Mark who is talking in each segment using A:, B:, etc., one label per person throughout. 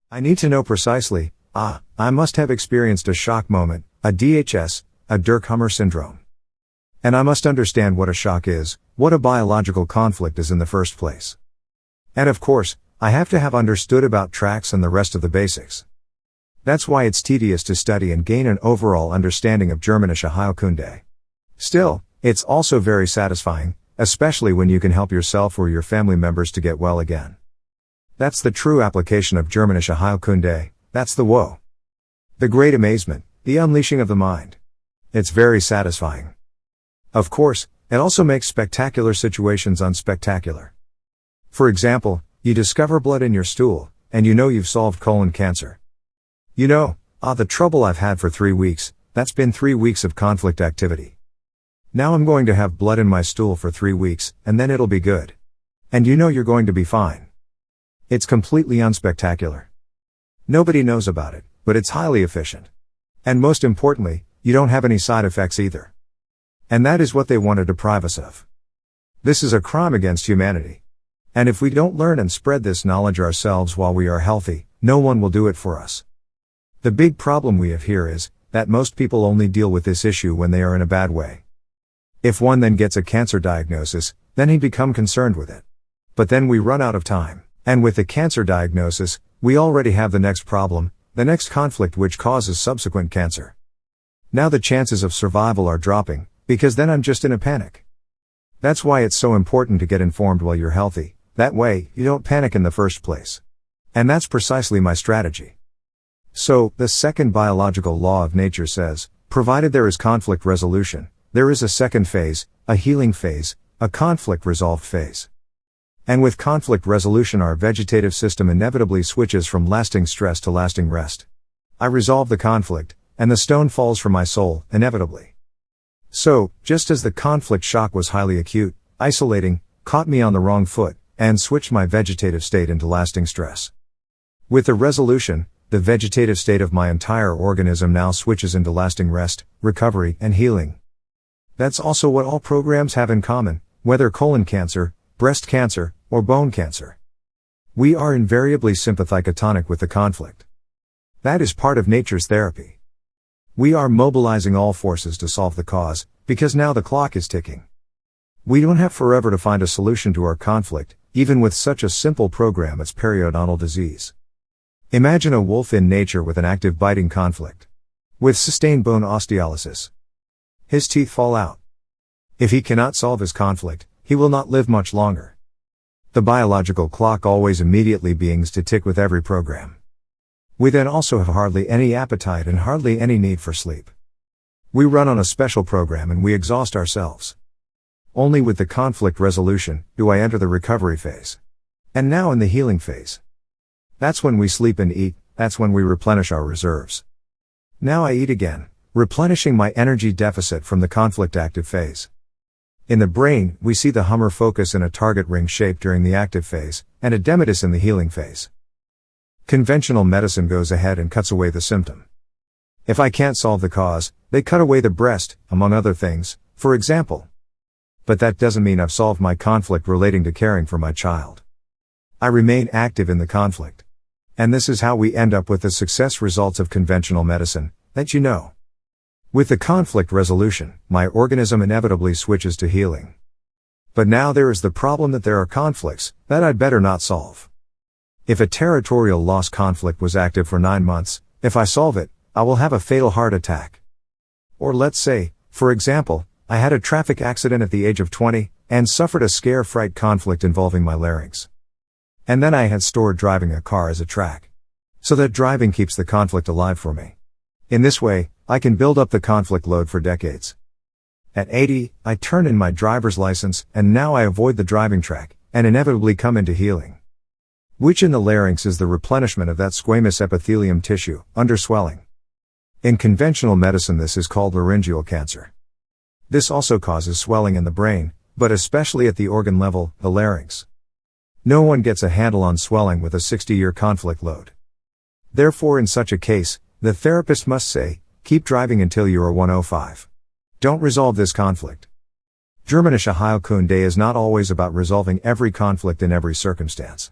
A: I need to know precisely, I must have experienced a shock moment, a DHS, a Dr.Hamer syndrome. And I must understand what a shock is, what a biological conflict is in the first place. And of course, I have to have understood about tracks and the rest of the basics. That's why it's tedious to study and gain an overall understanding of Germanische Heilkunde. Still, it's also very satisfying, especially when you can help yourself or your family members to get well again. That's the true application of Germanische Heilkunde, that's the woe. The great amazement, the unleashing of the mind. It's very satisfying. Of course, it also makes spectacular situations unspectacular. For example, you discover blood in your stool, and you know you've solved colon cancer. You know, the trouble I've had for 3 weeks, that's been 3 weeks of conflict activity. Now I'm going to have blood in my stool for 3 weeks, and then it'll be good. And you know you're going to be fine. It's completely unspectacular. Nobody knows about it, but it's highly efficient. And most importantly, you don't have any side effects either. And that is what they want to deprive us of. This is a crime against humanity. And if we don't learn and spread this knowledge ourselves while we are healthy, no one will do it for us. The big problem we have here is that most people only deal with this issue when they are in a bad way. If one then gets a cancer diagnosis, then he'd become concerned with it. But then we run out of time. And with the cancer diagnosis, we already have the next problem, the next conflict which causes subsequent cancer. Now the chances of survival are dropping, because then I'm just in a panic. That's why it's so important to get informed while you're healthy, that way, you don't panic in the first place. And that's precisely my strategy. So, the second biological law of nature says, provided there is conflict resolution, there is a second phase, a healing phase, a conflict resolved phase. And with conflict resolution our vegetative system inevitably switches from lasting stress to lasting rest. I resolve the conflict, and the stone falls from my soul, inevitably. So, just as the conflict shock was highly acute, isolating, caught me on the wrong foot, and switched my vegetative state into lasting stress. With the resolution, the vegetative state of my entire organism now switches into lasting rest, recovery, and healing. That's also what all programs have in common, whether colon cancer, breast cancer, or bone cancer. We are invariably sympathicotonic with the conflict. That is part of nature's therapy. We are mobilizing all forces to solve the cause, because now the clock is ticking. We don't have forever to find a solution to our conflict, even with such a simple program as periodontal disease. Imagine a wolf in nature with an active biting conflict. With sustained bone osteolysis. His teeth fall out. If he cannot solve his conflict, he will not live much longer. The biological clock always immediately begins to tick with every program. We then also have hardly any appetite and hardly any need for sleep. We run on a special program and we exhaust ourselves. Only with the conflict resolution do I enter the recovery phase. And now in the healing phase. That's when we sleep and eat, that's when we replenish our reserves. Now I eat again, replenishing my energy deficit from the conflict active phase. In the brain, we see the Hamer focus in a target ring shape during the active phase, and a edematous in the healing phase. Conventional medicine goes ahead and cuts away the symptom. If I can't solve the cause, they cut away the breast, among other things, for example. But that doesn't mean I've solved my conflict relating to caring for my child. I remain active in the conflict. And this is how we end up with the success results of conventional medicine, that you know. With the conflict resolution, my organism inevitably switches to healing. But now there is the problem that there are conflicts that I'd better not solve. If a territorial loss conflict was active for 9 months, if I solve it, I will have a fatal heart attack. Or let's say, for example, I had a traffic accident at the age of 20, and suffered a scare-fright conflict involving my larynx. And then I had stored driving a car as a track. So that driving keeps the conflict alive for me. In this way, I can build up the conflict load for decades. At 80, I turn in my driver's license, and now I avoid the driving track, and inevitably come into healing. Which in the larynx is the replenishment of that squamous epithelium tissue, under swelling. In conventional medicine this is called laryngeal cancer. This also causes swelling in the brain, but especially at the organ level, the larynx. No one gets a handle on swelling with a 60-year conflict load. Therefore in such a case, the therapist must say, keep driving until you are 105. Don't resolve this conflict. Germanische Heilkunde is not always about resolving every conflict in every circumstance.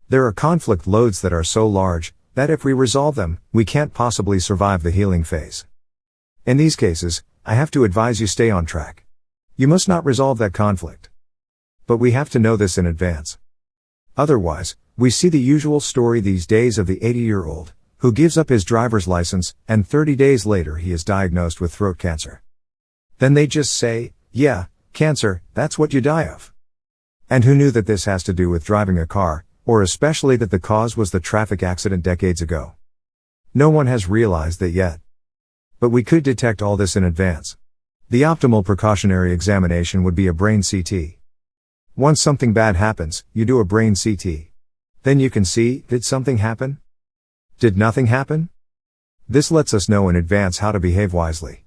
A: There are conflict loads that are so large, that if we resolve them, we can't possibly survive the healing phase. In these cases, I have to advise you stay on track. You must not resolve that conflict. But we have to know this in advance. Otherwise, we see the usual story these days of the 80-year-old, who gives up his driver's license, and 30 days later he is diagnosed with throat cancer. Then they just say, yeah, cancer, that's what you die of. And who knew that this has to do with driving a car, or especially that the cause was the traffic accident decades ago? No one has realized that yet. But we could detect all this in advance. The optimal precautionary examination would be a brain CT. Once something bad happens, you do a brain CT. Then you can see, did something happen? Did nothing happen? This lets us know in advance how to behave wisely.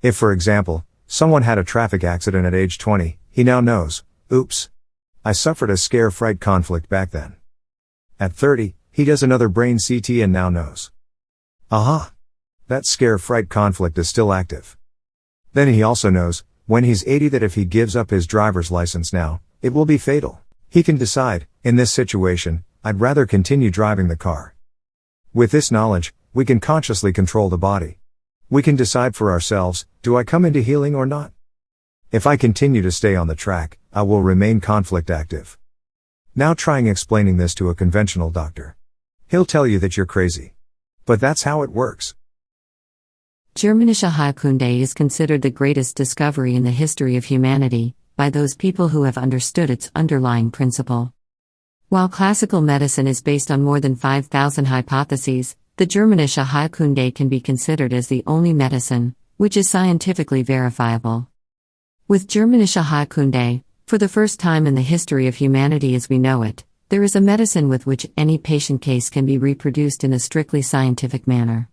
A: If, for example, someone had a traffic accident at age 20, he now knows, oops, I suffered a scare-fright conflict back then. At 30, he does another brain CT and now knows. Aha! That scare-fright conflict is still active. Then he also knows, when he's 80, that if he gives up his driver's license now, it will be fatal. He can decide, in this situation, I'd rather continue driving the car. With this knowledge, we can consciously control the body. We can decide for ourselves, do I come into healing or not? If I continue to stay on the track, I will remain conflict active. Now trying explaining this to a conventional doctor. He'll tell you that you're crazy. But that's how it works.
B: Germanische Heilkunde is considered the greatest discovery in the history of humanity, by those people who have understood its underlying principle. While classical medicine is based on more than 5,000 hypotheses, the Germanische Heilkunde can be considered as the only medicine, which is scientifically verifiable. With Germanische Heilkunde, for the first time in the history of humanity as we know it, there is a medicine with which any patient case can be reproduced in a strictly scientific manner.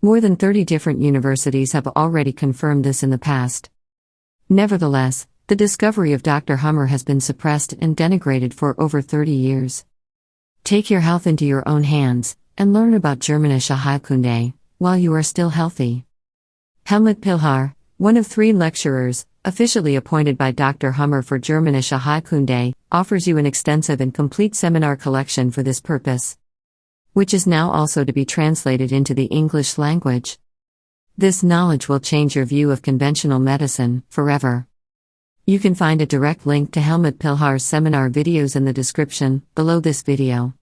B: More than 30 different universities have already confirmed this in the past. Nevertheless, the discovery of Dr.Hamer has been suppressed and denigrated for over 30 years. Take your health into your own hands, and learn about Germanische Heilkunde, while you are still healthy. Helmut Pilhar, one of 3 lecturers, officially appointed by Dr. Hamer for Germanische Heilkunde, offers you an extensive and complete seminar collection for this purpose, which is now also to be translated into the English language. This knowledge will change your view of conventional medicine, forever. You can find a direct link to Helmut Pilhar's seminar videos in the description, below this video.